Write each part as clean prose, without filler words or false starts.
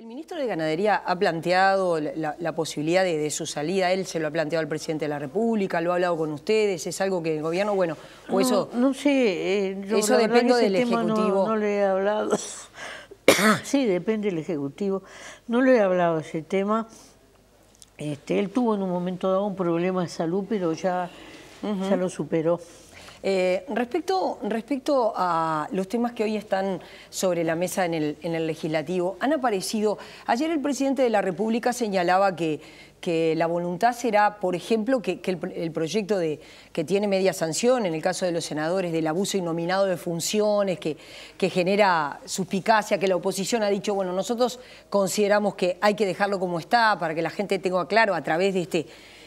El ministro de Ganadería ha planteado la posibilidad de su salida. Él se lo ha planteado al presidente de la República, lo ha hablado con ustedes. ¿Es algo que el gobierno, bueno, o no, eso? No sé, eso depende del Ejecutivo. No le he hablado. Sí, depende del Ejecutivo. No le he hablado de ese tema. Él tuvo en un momento dado un problema de salud, pero ya lo superó. Respecto a los temas que hoy están sobre la mesa en el Legislativo, han aparecido. Ayer el presidente de la República señalaba que la voluntad será, por ejemplo, que el proyecto que tiene media sanción, en el caso de los senadores, del abuso innominado de funciones, que genera suspicacia, que la oposición ha dicho, bueno, nosotros consideramos que hay que dejarlo como está para que la gente tenga claro a través de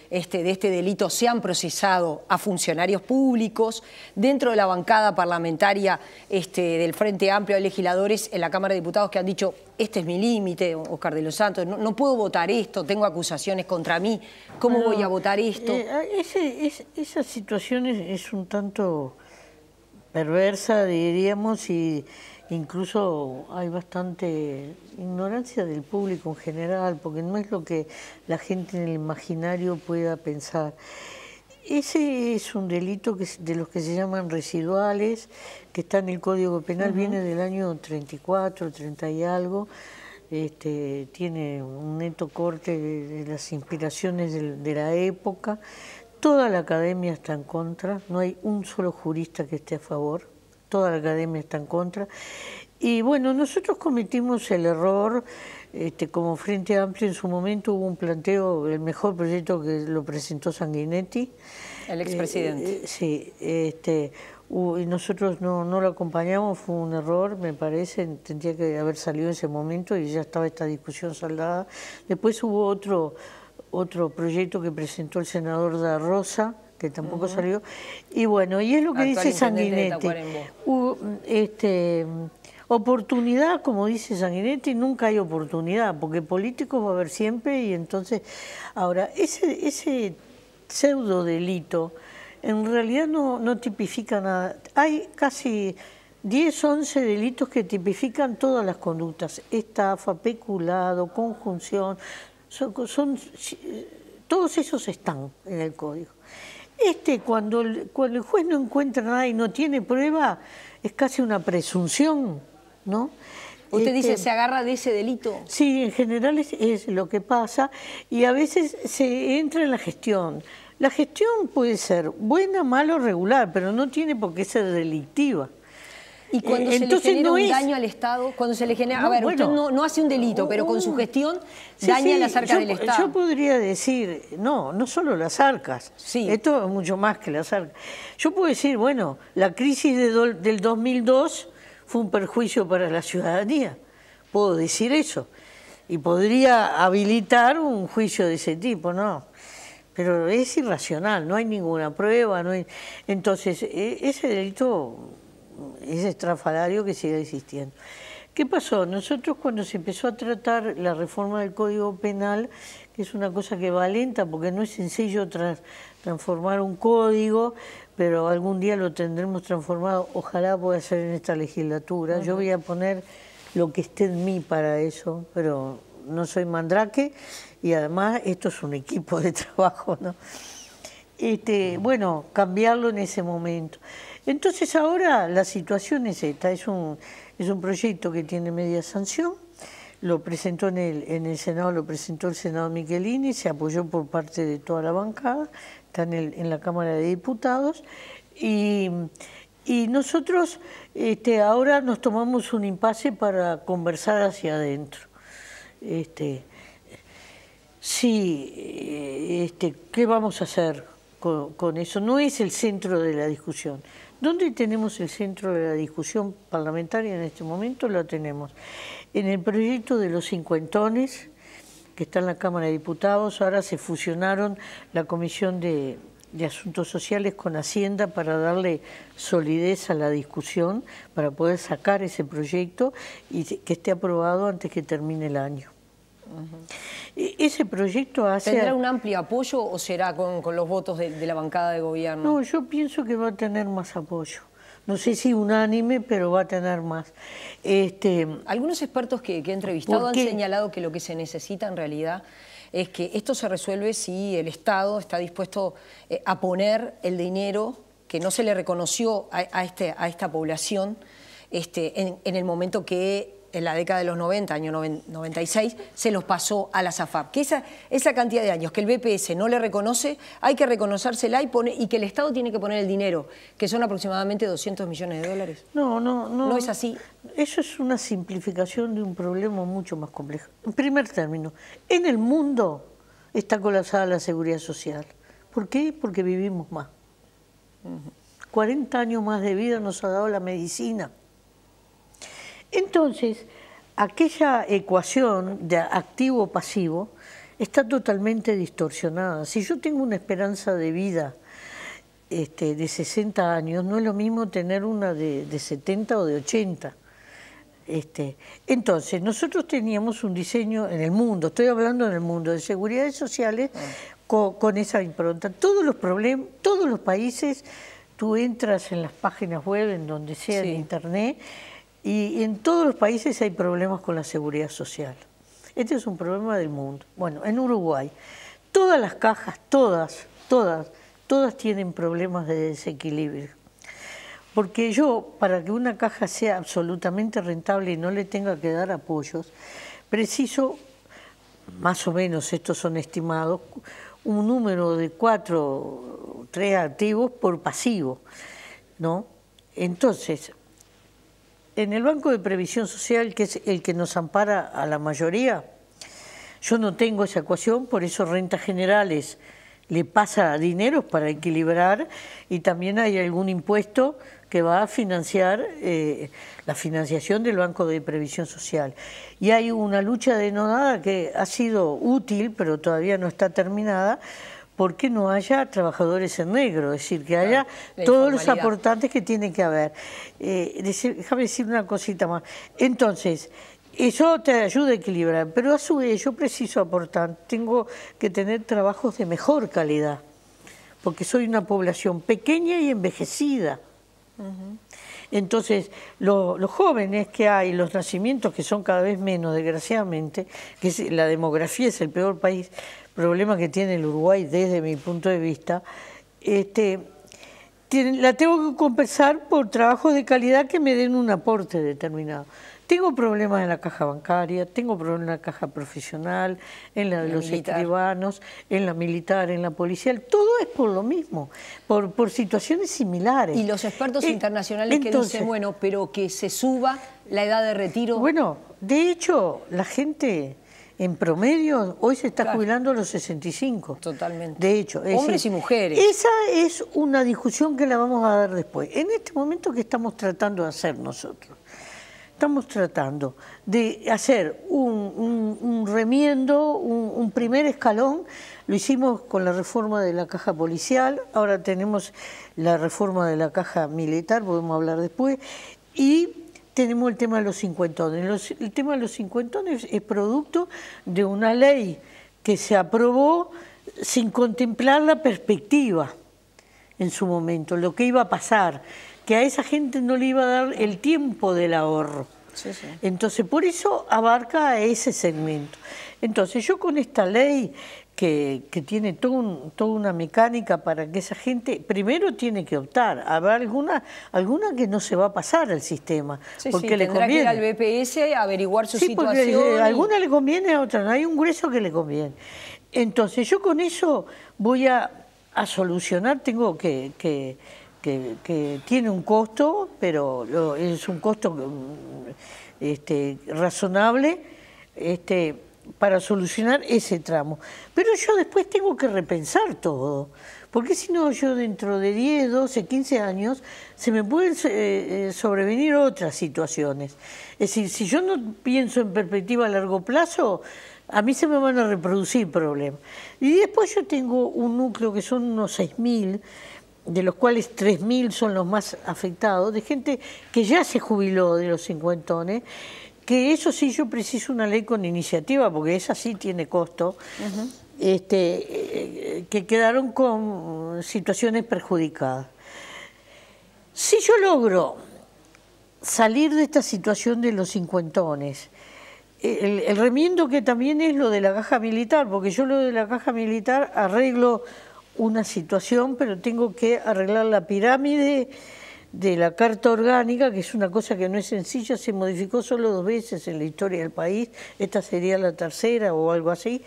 este delito se han procesado a funcionarios públicos. Dentro de la bancada parlamentaria del Frente Amplio hay legisladores en la Cámara de Diputados que han dicho, este es mi límite, Oscar de los Santos, no puedo votar esto, tengo acusaciones contra mí, ¿cómo voy a votar esto? Esa situación es un tanto perversa, diríamos, y incluso hay bastante ignorancia del público en general, porque no es lo que la gente en el imaginario pueda pensar. Ese es un delito de los que se llaman residuales, que está en el Código Penal, viene del año 34, 30 y algo, tiene un neto corte de las inspiraciones de la época. Toda la academia está en contra, no hay un solo jurista que esté a favor. Toda la academia está en contra. Y bueno, nosotros cometimos el error, como Frente Amplio en su momento hubo un planteo, el mejor proyecto que lo presentó Sanguinetti. El expresidente. Sí, y nosotros no lo acompañamos, fue un error, me parece, tendría que haber salido en ese momento y ya estaba esta discusión saldada. Después hubo otro proyecto que presentó el senador Da Rosa, que tampoco salió, y bueno, y es lo que dice Sanguinetti, oportunidad, como dice Sanguinetti, nunca hay oportunidad, porque políticos va a haber siempre, y entonces, ahora, ese pseudo delito, en realidad no tipifica nada, hay casi 10, 11 delitos que tipifican todas las conductas, estafa, peculado, conjunción, todos esos están en el código. Cuando el juez no encuentra nada y no tiene prueba, es casi una presunción, ¿no? ¿Usted dice se agarra de ese delito? Sí, en general es lo que pasa, y a veces se entra en la gestión. La gestión puede ser buena, mala o regular, pero no tiene por qué ser delictiva. Y cuando se le genera un daño al Estado, cuando se le genera... usted no hace un delito, pero con su gestión daña las arcas del Estado. Yo podría decir, no solo las arcas, esto es mucho más que las arcas. Yo puedo decir, bueno, la crisis del 2002 fue un perjuicio para la ciudadanía, puedo decir eso, y podría habilitar un juicio de ese tipo, no. Pero es irracional, no hay ninguna prueba, entonces ese delito es estrafalario que siga existiendo. ¿Qué pasó? Nosotros cuando se empezó a tratar la reforma del Código Penal, que es una cosa que va lenta porque no es sencillo transformar un código, pero algún día lo tendremos transformado, ojalá pueda ser en esta legislatura. Yo voy a poner lo que esté en mí para eso, pero no soy mandrake y además esto es un equipo de trabajo, ¿no? Bueno, cambiarlo en ese momento. Entonces ahora la situación es esta, es un proyecto que tiene media sanción, lo presentó en el Senado, lo presentó el senador Michelini, se apoyó por parte de toda la bancada, está en la Cámara de Diputados, y nosotros ahora nos tomamos un impasse para conversar hacia adentro. ¿Qué vamos a hacer con eso? No es el centro de la discusión. ¿Dónde tenemos el centro de la discusión parlamentaria en este momento? Lo tenemos en el proyecto de los cincuentones, que está en la Cámara de Diputados. Ahora se fusionaron la Comisión de Asuntos Sociales con Hacienda para darle solidez a la discusión, para poder sacar ese proyecto y que esté aprobado antes que termine el año. Ese proyecto ¿Tendrá un amplio apoyo o será con los votos de la bancada de gobierno? No, yo pienso que va a tener más apoyo. no sé si unánime, pero va a tener más. Algunos expertos que he entrevistado han señalado que lo que se necesita en realidad es que esto se resuelve si el Estado está dispuesto a poner el dinero que no se le reconoció a esta población en el momento que en la década de los 90, año 96, se los pasó a la SAFAP. Que esa cantidad de años que el BPS no le reconoce, hay que reconocérsela y que el Estado tiene que poner el dinero, que son aproximadamente 200 millones de dólares. No. ¿No es así? Eso es una simplificación de un problema mucho más complejo. En primer término, en el mundo está colapsada la seguridad social. ¿Por qué? Porque vivimos más. 40 años más de vida nos ha dado la medicina. Entonces, aquella ecuación de activo-pasivo está totalmente distorsionada. Si yo tengo una esperanza de vida de 60 años, no es lo mismo tener una de 70 o de 80. Entonces, nosotros teníamos un diseño en el mundo, estoy hablando en el mundo de seguridades sociales, con esa impronta. Todos los países, tú entras en las páginas web, en donde sea, en internet, y en todos los países hay problemas con la seguridad social. Este es un problema del mundo. Bueno, en Uruguay, todas las cajas, todas tienen problemas de desequilibrio. Porque yo, para que una caja sea absolutamente rentable y no le tenga que dar apoyos, preciso, más o menos, estos son estimados, un número de 3 activos por pasivo, ¿no? Entonces, en el Banco de Previsión Social, que es el que nos ampara a la mayoría, yo no tengo esa ecuación, por eso Rentas Generales le pasa dinero para equilibrar, y también hay algún impuesto que va a financiar la financiación del Banco de Previsión Social. Y hay una lucha denodada que ha sido útil, pero todavía no está terminada, porque no haya trabajadores en negro, es decir, que haya todos los aportantes que tiene que haber. Déjame decir una cosita más. Entonces, eso te ayuda a equilibrar, pero a su vez yo preciso aportar, tengo que tener trabajos de mejor calidad, porque soy una población pequeña y envejecida. Entonces, los jóvenes que hay, los nacimientos que son cada vez menos, desgraciadamente, que la demografía es el peor problema que tiene el Uruguay desde mi punto de vista, la tengo que compensar por trabajos de calidad que me den un aporte determinado. Tengo problemas en la caja bancaria, tengo problemas en la caja profesional, en la de los escribanos, en la militar, en la policial. Todo es por lo mismo, por situaciones similares. Y los expertos internacionales que dicen, bueno, pero que se suba la edad de retiro. Bueno, de hecho, la gente en promedio hoy se está jubilando a los 65. Totalmente. De hecho, hombres y mujeres. Esa es una discusión que la vamos a dar después. En este momento, ¿qué estamos tratando de hacer nosotros? Estamos tratando de hacer un remiendo, un primer escalón. Lo hicimos con la reforma de la caja policial, ahora tenemos la reforma de la caja militar, podemos hablar después, y tenemos el tema de los cincuentones. El tema de los cincuentones es producto de una ley que se aprobó sin contemplar la perspectiva en su momento, lo que iba a pasar, que a esa gente no le iba a dar el tiempo del ahorro. Entonces, por eso abarca a ese segmento. Entonces, yo con esta ley que tiene toda una mecánica para que esa gente, primero tiene que optar, habrá alguna que no se va a pasar al sistema, porque le tendrá conviene. Que ir al BPS a averiguar su situación. Porque a alguna le conviene, a otra no, hay un grueso que le conviene. Entonces, yo con eso voy a solucionar, tengo que tiene un costo, pero es un costo razonable para solucionar ese tramo. Pero yo después tengo que repensar todo, porque si no, yo dentro de 10, 12, 15 años se me pueden sobrevenir otras situaciones. Es decir, si yo no pienso en perspectiva a largo plazo, a mí se me van a reproducir problemas. Y después yo tengo un núcleo que son unos 6.000, de los cuales 3.000 son los más afectados, de gente que ya se jubiló de los cincuentones, que eso sí yo preciso una ley con iniciativa, porque esa sí tiene costo, que quedaron con situaciones perjudicadas. Si yo logro salir de esta situación de los cincuentones, el remiendo que también es lo de la caja militar, porque yo lo de la caja militar arreglo una situación, pero tengo que arreglar la pirámide de la Carta Orgánica, que es una cosa que no es sencilla, se modificó solo 2 veces en la historia del país, esta sería la tercera o algo así.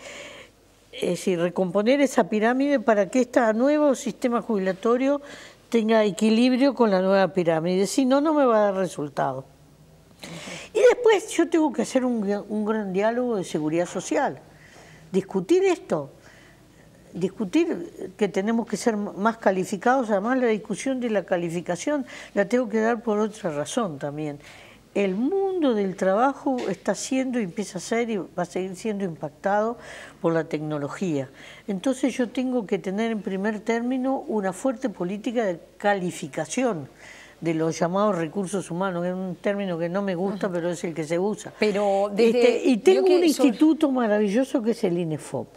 Es decir, recomponer esa pirámide para que este nuevo sistema jubilatorio tenga equilibrio con la nueva pirámide, si no, no me va a dar resultado. Y después yo tengo que hacer un gran diálogo de seguridad social, discutir esto, discutir que tenemos que ser más calificados. Además, la discusión de la calificación la tengo que dar por otra razón también. El mundo del trabajo está siendo, y empieza a ser y va a seguir siendo impactado por la tecnología. Entonces yo tengo que tener en primer término una fuerte política de calificación de los llamados recursos humanos, que es un término que no me gusta, pero es el que se usa. Pero y tengo un instituto maravilloso que es el INEFOP.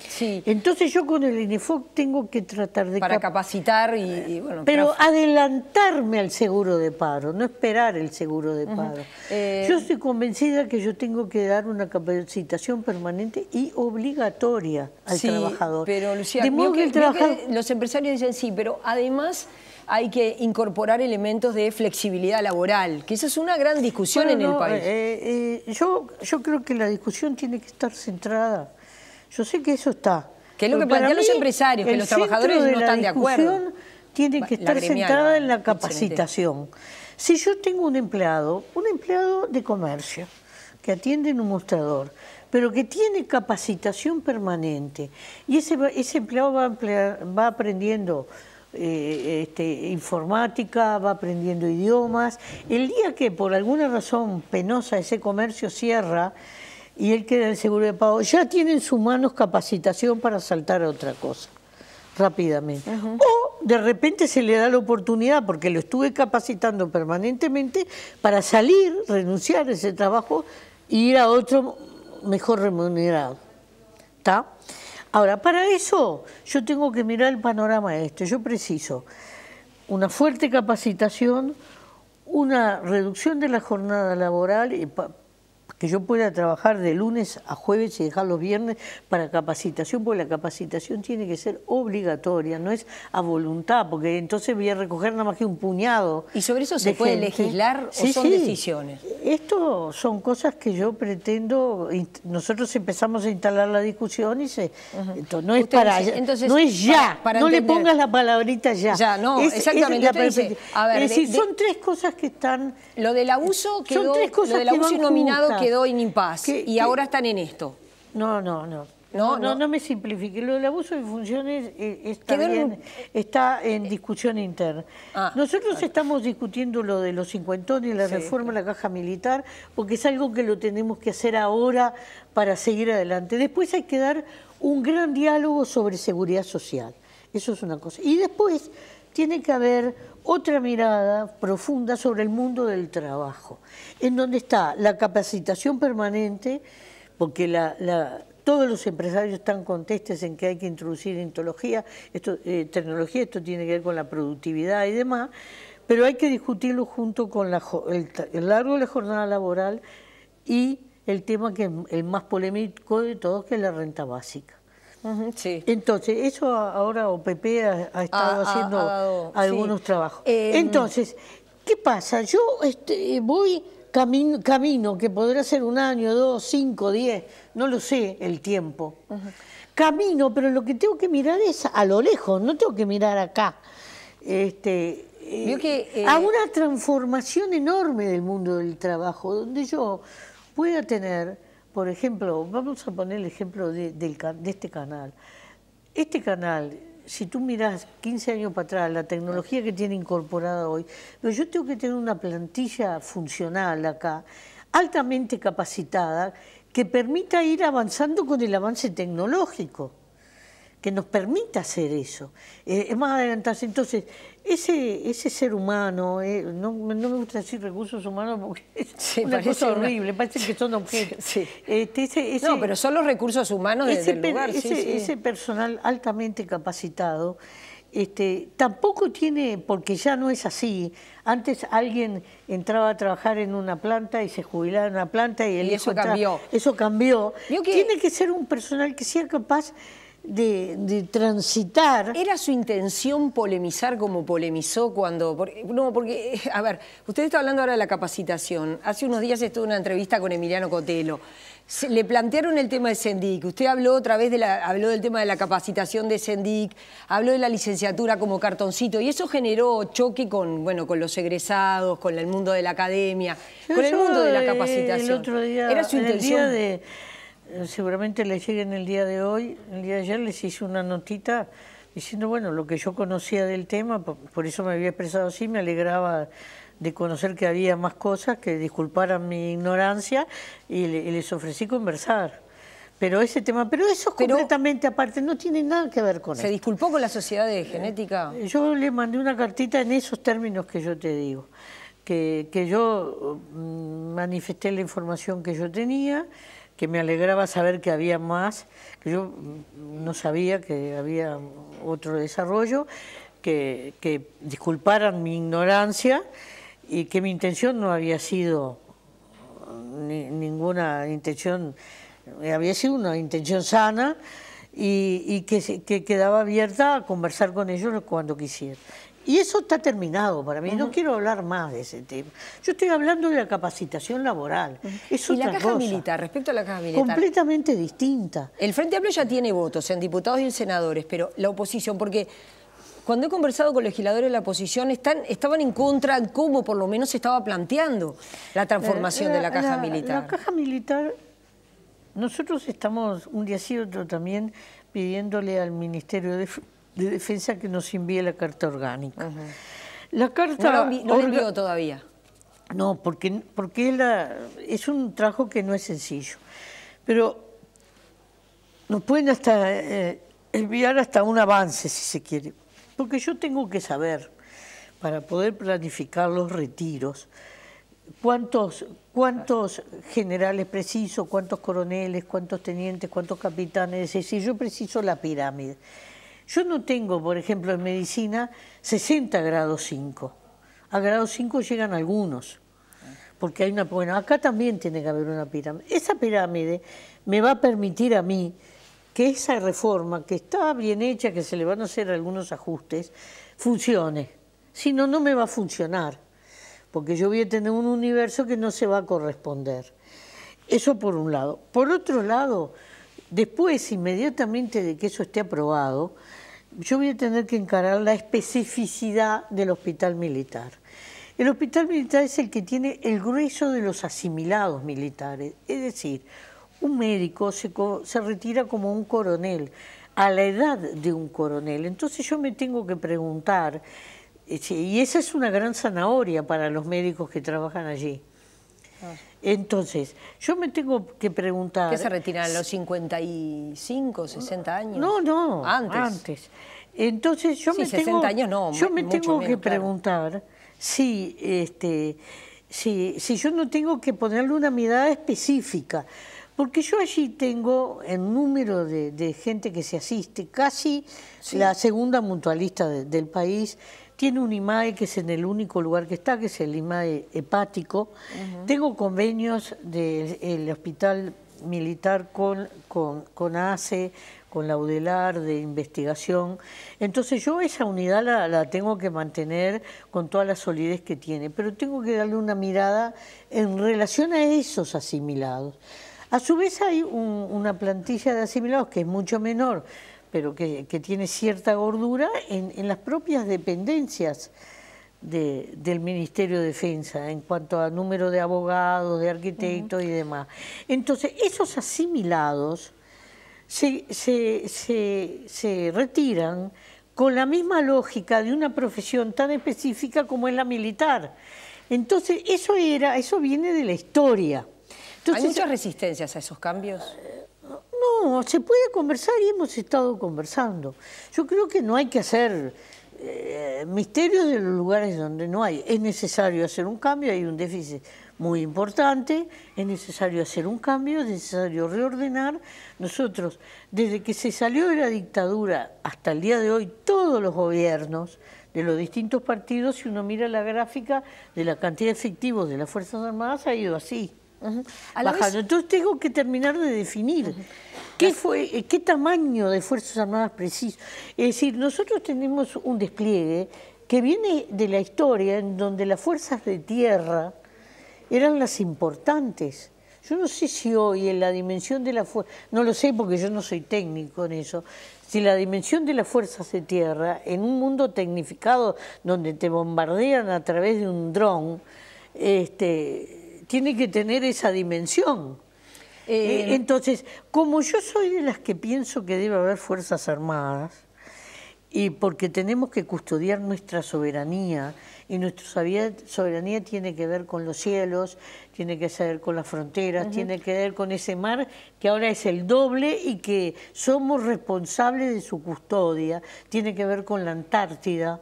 Sí. Entonces yo con el INEFOP tengo que tratar de... Para capacitar y bueno... Pero adelantarme al seguro de paro, no esperar el seguro de paro. Yo estoy convencida que yo tengo que dar una capacitación permanente y obligatoria al trabajador. Pero Lucía, de modo que el trabajador... los empresarios dicen sí, pero además hay que incorporar elementos de flexibilidad laboral, que esa es una gran discusión en el país. Yo creo que la discusión tiene que estar centrada. Yo sé que eso está. Que es lo que plantean los empresarios, que los trabajadores no están de acuerdo. Tiene que estar centrada en la capacitación. Si yo tengo un empleado de comercio, que atiende en un mostrador, pero que tiene capacitación permanente, y ese empleado va aprendiendo informática, va aprendiendo idiomas, el día que por alguna razón penosa ese comercio cierra, y él queda en el seguro de pago, ya tiene en sus manos capacitación para saltar a otra cosa, rápidamente. O de repente se le da la oportunidad, porque lo estuve capacitando permanentemente, para salir, renunciar a ese trabajo e ir a otro mejor remunerado. ¿Está? Ahora, para eso yo tengo que mirar el panorama yo preciso una fuerte capacitación, una reducción de la jornada laboral, que yo pueda trabajar de lunes a jueves y dejar los viernes para capacitación, porque la capacitación tiene que ser obligatoria, no es a voluntad, porque entonces voy a recoger nada más que un puñado. ¿Y sobre eso se puede legislar o son decisiones? Esto son cosas que yo pretendo, nosotros empezamos a instalar la discusión y esto no es entonces, no es ya, no le pongas la palabrita ya. Ya, no, exactamente. Es decir, son 3 cosas que están... Lo del abuso quedó, lo del abuso innominado quedó en impas y ahora están en esto. No me simplifique. Lo del abuso de funciones está en discusión interna. Nosotros estamos discutiendo lo de los cincuentones y la reforma de la caja militar, porque es algo que lo tenemos que hacer ahora para seguir adelante. Después hay que dar un gran diálogo sobre seguridad social. Eso es una cosa. Y después tiene que haber otra mirada profunda sobre el mundo del trabajo, en donde está la capacitación permanente, porque todos los empresarios están contestes en que hay que introducir tecnología, esto tiene que ver con la productividad y demás, pero hay que discutirlo junto con el largo de la jornada laboral y el tema que es el más polémico de todos, que es la renta básica. Sí. Entonces, eso ahora OPP ha estado haciendo algunos trabajos. Entonces, ¿qué pasa? Yo voy camino, que podrá ser 1 año, 2, 5, 10, no lo sé el tiempo. Camino, pero lo que tengo que mirar es a lo lejos, no tengo que mirar acá. A una transformación enorme del mundo del trabajo, donde yo pueda tener... Por ejemplo, vamos a poner el ejemplo de este canal. Este canal, si tú miras 15 años para atrás, la tecnología que tiene incorporada hoy, pero yo tengo que tener una plantilla funcional acá, altamente capacitada, que permita ir avanzando con el avance tecnológico, que nos permita hacer eso. Es más adelantarse. Entonces, ese ser humano, no me gusta decir recursos humanos porque es una cosa horrible, parece que son objetos. No, pero son los recursos humanos del lugar. Ese personal altamente capacitado tampoco tiene, porque ya no es así. Antes alguien entraba a trabajar en una planta y se jubilaba en una planta y eso cambió. Eso cambió. Tiene que ser un personal que sea capaz de transitar. ¿Era su intención polemizar como polemizó cuando...? Porque, a ver, usted está hablando ahora de la capacitación. Hace unos días estuve en una entrevista con Emiliano Cotelo. Le plantearon el tema de Sendic. Usted habló otra vez habló del tema de la capacitación de Sendic, habló de la licenciatura como cartoncito, y eso generó choque con los egresados, con el mundo de la academia, con el mundo de la capacitación. El otro día, ¿era su intención? Seguramente les llegue en el día de hoy, el día de ayer les hice una notita diciendo, bueno, lo que yo conocía del tema, por eso me había expresado así, me alegraba de conocer que había más cosas, que disculparan mi ignorancia, y les ofrecí conversar. Pero ese tema, pero eso es completamente aparte, no tiene nada que ver con eso. ¿Se disculpó con la Sociedad de Genética? Yo le mandé una cartita en esos términos que yo te digo, que yo manifesté la información que yo tenía, que me alegraba saber que había más, que yo no sabía que había otro desarrollo, que disculparan mi ignorancia y que mi intención no había sido ninguna intención, había sido una intención sana y que quedaba abierta a conversar con ellos cuando quisiera. Y eso está terminado para mí, no quiero hablar más de ese tema. Yo estoy hablando de la capacitación laboral. Es ¿Y la caja militar, respecto a la caja militar? Completamente distinta. El Frente Amplio ya tiene votos en diputados y en senadores, pero la oposición, porque cuando he conversado con legisladores de la oposición, estaban en contra en cómo por lo menos se estaba planteando la transformación de la caja militar. La caja militar, nosotros estamos un día sí otro también pidiéndole al Ministerio de Defensa que nos envíe la carta orgánica. La carta no la envió todavía. No, porque es un trabajo que no es sencillo. Pero nos pueden hasta enviar hasta un avance, si se quiere. Porque yo tengo que saber, para poder planificar los retiros, cuántos generales preciso, cuántos coroneles, cuántos tenientes, cuántos capitanes. Es decir, yo preciso la pirámide. Yo no tengo, por ejemplo, en medicina 60 grados 5. A grado 5 llegan algunos, porque hay una... Bueno, acá también tiene que haber una pirámide. Esa pirámide me va a permitir a mí que esa reforma, que está bien hecha, que se le van a hacer algunos ajustes, funcione. Si no, no me va a funcionar, porque yo voy a tener un universo que no se va a corresponder. Eso por un lado. Por otro lado, después, inmediatamente de que eso esté aprobado, yo voy a tener que encarar la especificidad del hospital militar. El hospital militar es el que tiene el grueso de los asimilados militares, es decir, un médico se retira como un coronel, a la edad de un coronel. Entonces yo me tengo que preguntar, y esa es una gran zanahoria para los médicos que trabajan allí. Entonces, yo me tengo que preguntar... ¿Qué se retiran a los 55, 60 años? No, antes. Entonces yo me 60 tengo, años no, yo me tengo que preguntar, claro, si yo no tengo que ponerle una mirada específica, porque yo allí tengo el número de gente que se asiste, casi la segunda mutualista del país. Tiene un IMAE que es en el único lugar que está, que es el IMAE hepático. Tengo convenios del hospital militar con ACE, con la UDELAR de investigación. Entonces yo esa unidad la tengo que mantener con toda la solidez que tiene, pero tengo que darle una mirada en relación a esos asimilados. A su vez hay una plantilla de asimilados que es mucho menor, pero que tiene cierta gordura en las propias dependencias del Ministerio de Defensa, en cuanto a número de abogados, de arquitectos y demás. Entonces, esos asimilados se retiran con la misma lógica de una profesión tan específica como es la militar. Entonces, eso viene de la historia. Entonces, ¿hay muchas resistencias a esos cambios? No, se puede conversar y hemos estado conversando. Yo creo que no hay que hacer misterios de los lugares donde no hay. Es necesario hacer un cambio, hay un déficit muy importante, es necesario hacer un cambio, es necesario reordenar. Nosotros, desde que se salió de la dictadura hasta el día de hoy, todos los gobiernos de los distintos partidos, si uno mira la gráfica de la cantidad de efectivos de las Fuerzas Armadas, ha ido así. Bajando. Entonces tengo que terminar de definir qué tamaño de Fuerzas Armadas preciso. Es decir, nosotros tenemos un despliegue que viene de la historia en donde las fuerzas de tierra eran las importantes. Yo no sé si hoy en la dimensión de la fuerza, no lo sé porque yo no soy técnico en eso, si la dimensión de las fuerzas de tierra en un mundo tecnificado donde te bombardean a través de un dron, tiene que tener esa dimensión. Entonces, como yo soy de las que pienso que debe haber Fuerzas Armadas, y porque tenemos que custodiar nuestra soberanía, y nuestra soberanía tiene que ver con los cielos, tiene que ver con las fronteras, tiene que ver con ese mar que ahora es el doble y que somos responsables de su custodia, tiene que ver con la Antártida,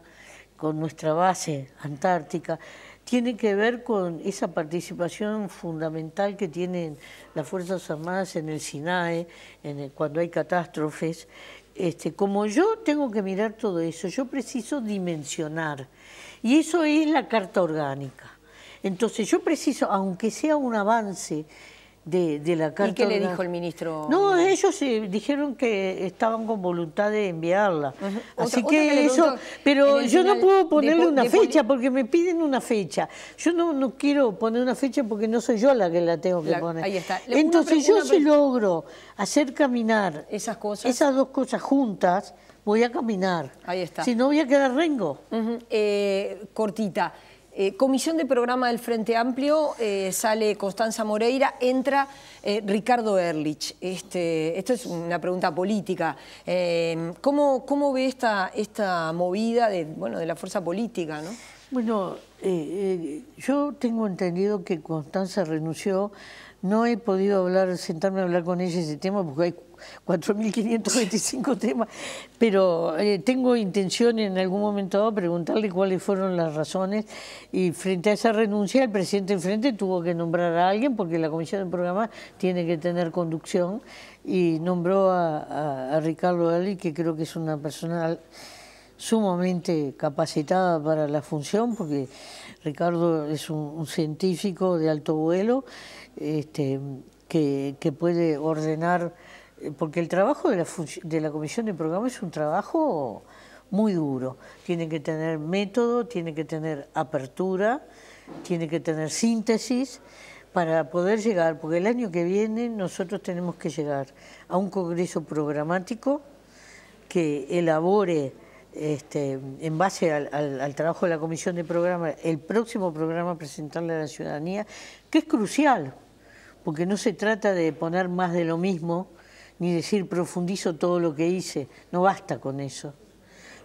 con nuestra base antártica, tiene que ver con esa participación fundamental que tienen las Fuerzas Armadas en el SINAE, cuando hay catástrofes. Como yo tengo que mirar todo eso, yo preciso dimensionar, y eso es la Carta Orgánica. Entonces yo preciso, aunque sea un avance de la Carta Orgánica... ¿Y qué le dijo el ministro? No, ellos dijeron que estaban con voluntad de enviarla. Así que eso... Pero yo no puedo ponerle una fecha porque me piden una fecha. Yo no quiero poner una fecha porque no soy yo la que la tengo que poner. Ahí está. Entonces yo si logro hacer caminar esas dos cosas juntas, voy a caminar. Ahí está. Si no, voy a quedar rengo. Cortita. Comisión de Programa del Frente Amplio, sale Constanza Moreira, entra Ricardo Ehrlich. Esto es una pregunta política. ¿Cómo ve esta movida de la fuerza política, ¿no? Bueno, yo tengo entendido que Constanza renunció. No he podido sentarme a hablar con ella ese tema porque hay 4.525 temas, pero tengo intención en algún momento dado preguntarle cuáles fueron las razones, y frente a esa renuncia el presidente enfrente tuvo que nombrar a alguien porque la comisión de programa tiene que tener conducción, y nombró a Ricardo Ehrlich, que creo que es una persona sumamente capacitada para la función, porque Ricardo es un científico de alto vuelo, que puede ordenar, porque el trabajo de la comisión de programa es un trabajo muy duro. Tiene que tener método, tiene que tener apertura, tiene que tener síntesis para poder llegar, porque el año que viene nosotros tenemos que llegar a un congreso programático que elabore en base al trabajo de la comisión de programa, el próximo programa a presentarle a la ciudadanía, que es crucial, porque no se trata de poner más de lo mismo, ni decir profundizo todo lo que hice, no basta con eso.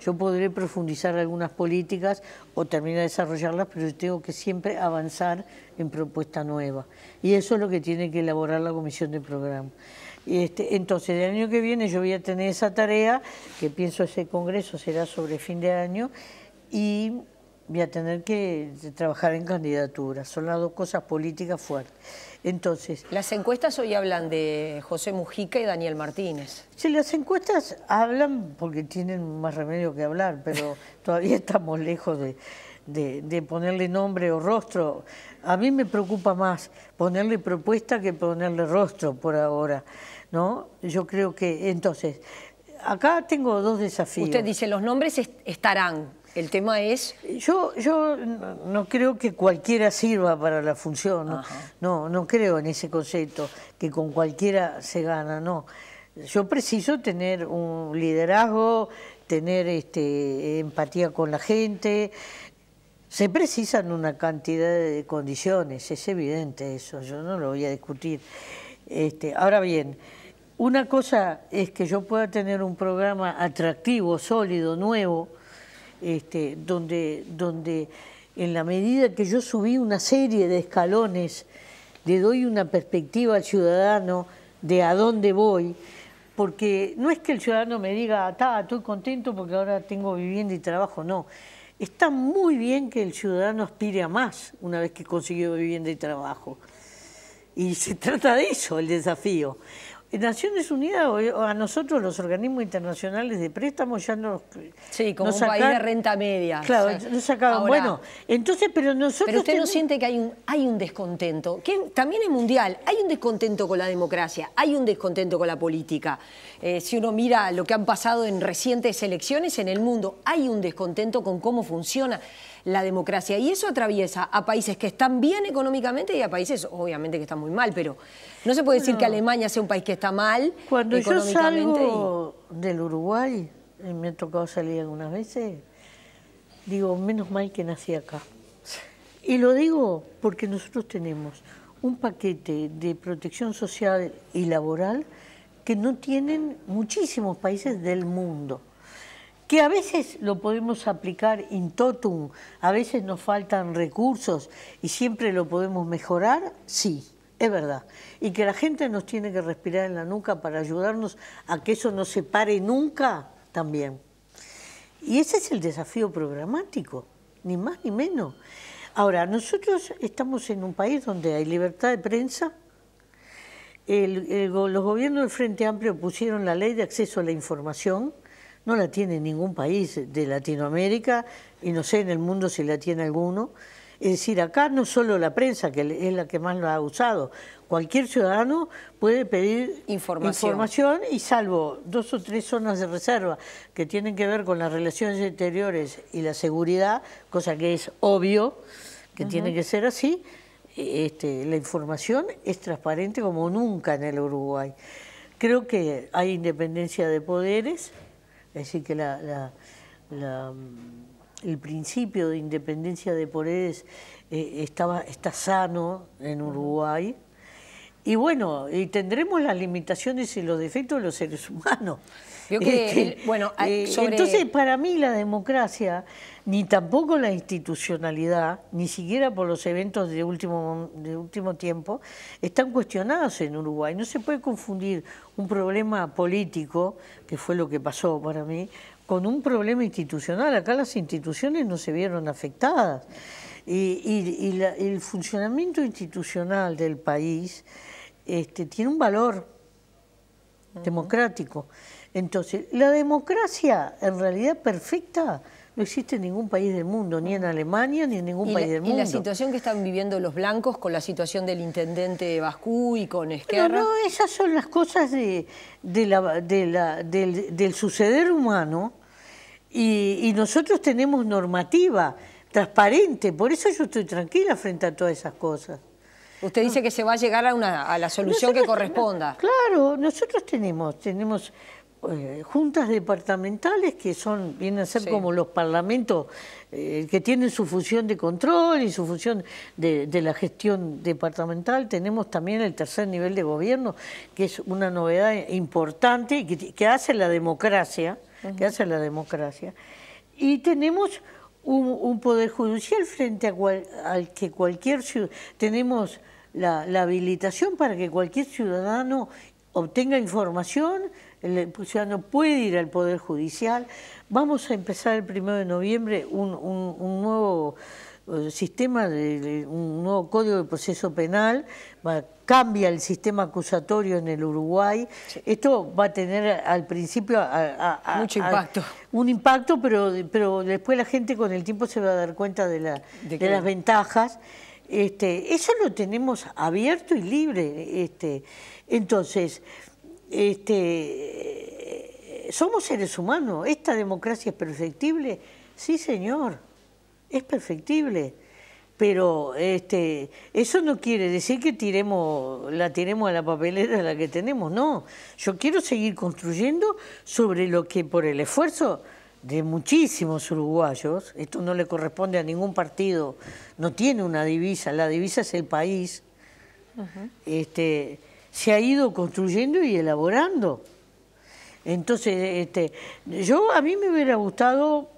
Yo podré profundizar algunas políticas o terminar de desarrollarlas, pero tengo que siempre avanzar en propuesta nueva. Y eso es lo que tiene que elaborar la comisión de programa. Entonces, el año que viene yo voy a tener esa tarea, que pienso ese congreso será sobre fin de año, y voy a tener que trabajar en candidaturas. Son las dos cosas políticas fuertes. Entonces, las encuestas hoy hablan de José Mujica y Daniel Martínez. Sí, las encuestas hablan porque tienen más remedio que hablar, pero todavía estamos lejos de ponerle nombre o rostro. A mí me preocupa más ponerle propuesta que ponerle rostro por ahora, ¿no? Yo creo que, entonces, acá tengo dos desafíos. Usted dice, los nombres estarán. El tema es... Yo no creo que cualquiera sirva para la función, no creo en ese concepto, que con cualquiera se gana, no. Yo preciso tener un liderazgo, tener empatía con la gente. Se precisan una cantidad de condiciones, es evidente eso, yo no lo voy a discutir. Ahora bien, una cosa es que yo pueda tener un programa atractivo, sólido, nuevo, donde en la medida que yo subí una serie de escalones, le doy una perspectiva al ciudadano de a dónde voy, porque no es que el ciudadano me diga, estoy contento porque ahora tengo vivienda y trabajo, no. está muy bien que el ciudadano aspire a más una vez que consiguió vivienda y trabajo. Y se trata de eso, el desafío. En Naciones Unidas, a nosotros los organismos internacionales de préstamos ya nos... Sí, como un país de renta media. Claro, o sea, nos sacaban. Ahora, bueno, entonces, pero nosotros... Pero usted no siente que hay un descontento, que también es mundial, hay un descontento con la democracia, hay un descontento con la política. Si uno mira lo que han pasado en recientes elecciones en el mundo, hay un descontento con cómo funciona la democracia. Y eso atraviesa a países que están bien económicamente y a países, obviamente, que están muy mal, pero no se puede decir que Alemania sea un país que está mal cuando económicamente. Cuando yo salgo del Uruguay, me ha tocado salir algunas veces, digo, menos mal que nací acá. Y lo digo porque nosotros tenemos un paquete de protección social y laboral que no tienen muchísimos países del mundo. Que a veces lo podemos aplicar in totum, a veces nos faltan recursos y siempre lo podemos mejorar, sí, es verdad. Y que la gente nos tiene que respirar en la nuca para ayudarnos a que eso no se pare nunca, también. Y ese es el desafío programático, ni más ni menos. Ahora, nosotros estamos en un país donde hay libertad de prensa. Los gobiernos del Frente Amplio pusieron la ley de acceso a la información. No la tiene ningún país de Latinoamérica y no sé en el mundo si la tiene alguno. Es decir, acá no solo la prensa, que es la que más lo ha usado, cualquier ciudadano puede pedir información y salvo 2 o 3 zonas de reserva que tienen que ver con las relaciones exteriores y la seguridad, cosa que es obvio que tiene que ser así, la información es transparente como nunca en el Uruguay. Creo que hay independencia de poderes. Es decir, que el principio de independencia de poderes está sano en Uruguay. Y bueno, y tendremos las limitaciones y los defectos de los seres humanos. Entonces, para mí la democracia, ni tampoco la institucionalidad, ni siquiera por los eventos de último tiempo, están cuestionados en Uruguay. No se puede confundir un problema político, que fue lo que pasó para mí, con un problema institucional. Acá las instituciones no se vieron afectadas. Y el funcionamiento institucional del país tiene un valor democrático. Entonces, la democracia en realidad perfecta no existe en ningún país del mundo, ni en Alemania, ni en ningún país del mundo. ¿Y la situación que están viviendo los blancos con la situación del intendente Bascú y con Esquerra? No, esas son las cosas del suceder humano y nosotros tenemos normativa transparente, por eso yo estoy tranquila frente a todas esas cosas. Usted dice que se va a llegar a la solución que corresponda. Claro, nosotros tenemos juntas departamentales que vienen a ser como los parlamentos que tienen su función de control y su función de la gestión departamental. Tenemos también el tercer nivel de gobierno, que es una novedad importante que hace la democracia, y tenemos un poder judicial frente al que cualquier ciudadano, tenemos la habilitación para que cualquier ciudadano obtenga información. El ciudadano puede ir al Poder Judicial. Vamos a empezar el 1 de noviembre un nuevo sistema, un nuevo Código de Proceso Penal. Cambia el sistema acusatorio en el Uruguay. Sí. Esto va a tener al principio mucho impacto. Un impacto, pero después la gente con el tiempo se va a dar cuenta de las ventajas. Eso lo tenemos abierto y libre. Entonces, somos seres humanos. ¿Esta democracia es perfectible? Sí, señor, es perfectible. Pero eso no quiere decir que la tiremos a la papelera la que tenemos, no. Yo quiero seguir construyendo sobre lo que por el esfuerzo de muchísimos uruguayos, esto no le corresponde a ningún partido, no tiene una divisa, la divisa es el país, se ha ido construyendo y elaborando. Entonces, a mí me hubiera gustado,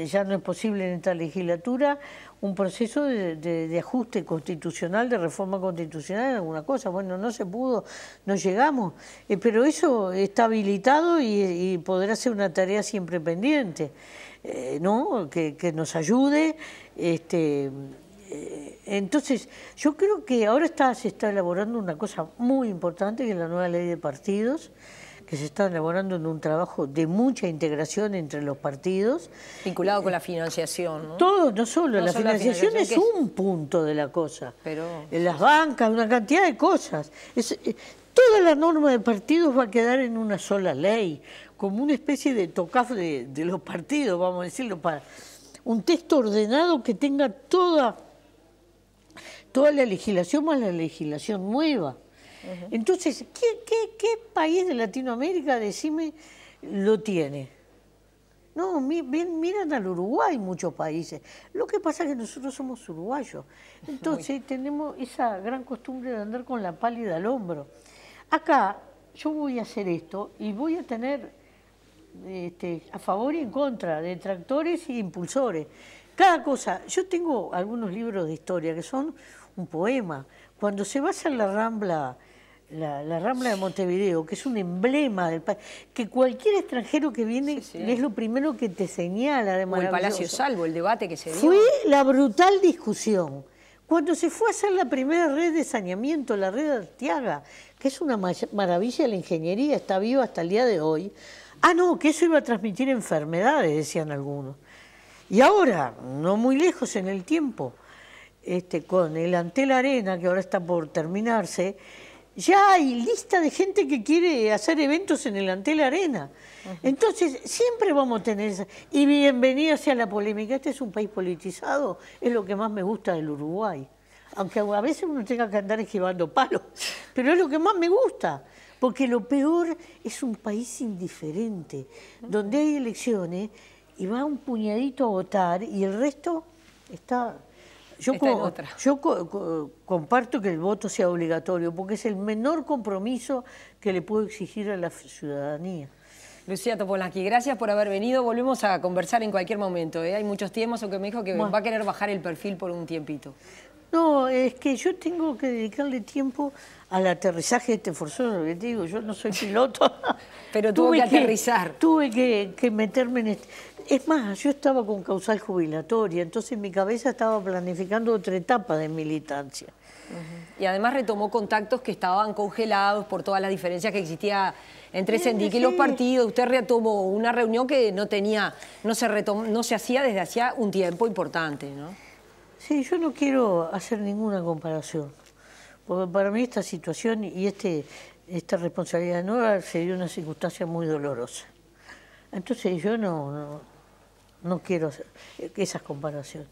ya no es posible en esta legislatura, un proceso de ajuste constitucional, de reforma constitucional en alguna cosa. Bueno, no se pudo, no llegamos, pero eso está habilitado y podrá ser una tarea siempre pendiente, ¿no? Que nos ayude. Entonces, yo creo que ahora se está elaborando una cosa muy importante, que es la nueva ley de partidos, que se está elaborando en un trabajo de mucha integración entre los partidos. Vinculado con la financiación, ¿no? Todo, no solo, la financiación es un punto de la cosa. Pero en las bancas, una cantidad de cosas. Toda la norma de partidos va a quedar en una sola ley, como una especie de TOCAF de los partidos, vamos a decirlo, para un texto ordenado que tenga toda la legislación más la legislación nueva. Entonces, ¿qué país de Latinoamérica, decime, lo tiene? No, miran al Uruguay muchos países. Lo que pasa es que nosotros somos uruguayos. Entonces tenemos esa gran costumbre de andar con la pálida al hombro. Acá yo voy a hacer esto y voy a tener a favor y en contra, detractores y impulsores. Cada cosa. Yo tengo algunos libros de historia que son un poema. Cuando se va a hacer la Rambla de Montevideo, que es un emblema del país, que cualquier extranjero que viene es lo primero que te señala de maravilloso. O el Palacio Salvo, el debate que se dio. Fue la brutal discusión. Cuando se fue a hacer la primera red de saneamiento, la red Arteaga, que es una maravilla de la ingeniería, está viva hasta el día de hoy. Ah, no, que eso iba a transmitir enfermedades, decían algunos. Y ahora, no muy lejos en el tiempo, con el Antel Arena, que ahora está por terminarse, ya hay lista de gente que quiere hacer eventos en el Antel Arena. Entonces, siempre vamos a tener esa. Y bienvenida sea la polémica. Este es un país politizado, es lo que más me gusta del Uruguay. Aunque a veces uno tenga que andar esquivando palos, pero es lo que más me gusta. Porque lo peor es un país indiferente, donde hay elecciones y va un puñadito a votar y el resto está... Yo comparto que el voto sea obligatorio, porque es el menor compromiso que le puedo exigir a la ciudadanía. Lucía Topolansky, gracias por haber venido. Volvemos a conversar en cualquier momento. Hay muchos temas, aunque me dijo que va a querer bajar el perfil por un tiempito. No, es que yo tengo que dedicarle tiempo al aterrizaje de este forzoso, lo que te digo, yo no soy piloto. Pero tuvo que aterrizar. Tuve que meterme en Es más, yo estaba con causal jubilatoria, entonces en mi cabeza estaba planificando otra etapa de militancia. Y además retomó contactos que estaban congelados por todas las diferencias que existía entre Sendic y los partidos. Usted retomó una reunión que no se hacía desde hacía un tiempo importante, ¿no? Sí, yo no quiero hacer ninguna comparación, porque para mí esta situación y esta responsabilidad nueva sería una circunstancia muy dolorosa. Entonces yo no quiero hacer esas comparaciones.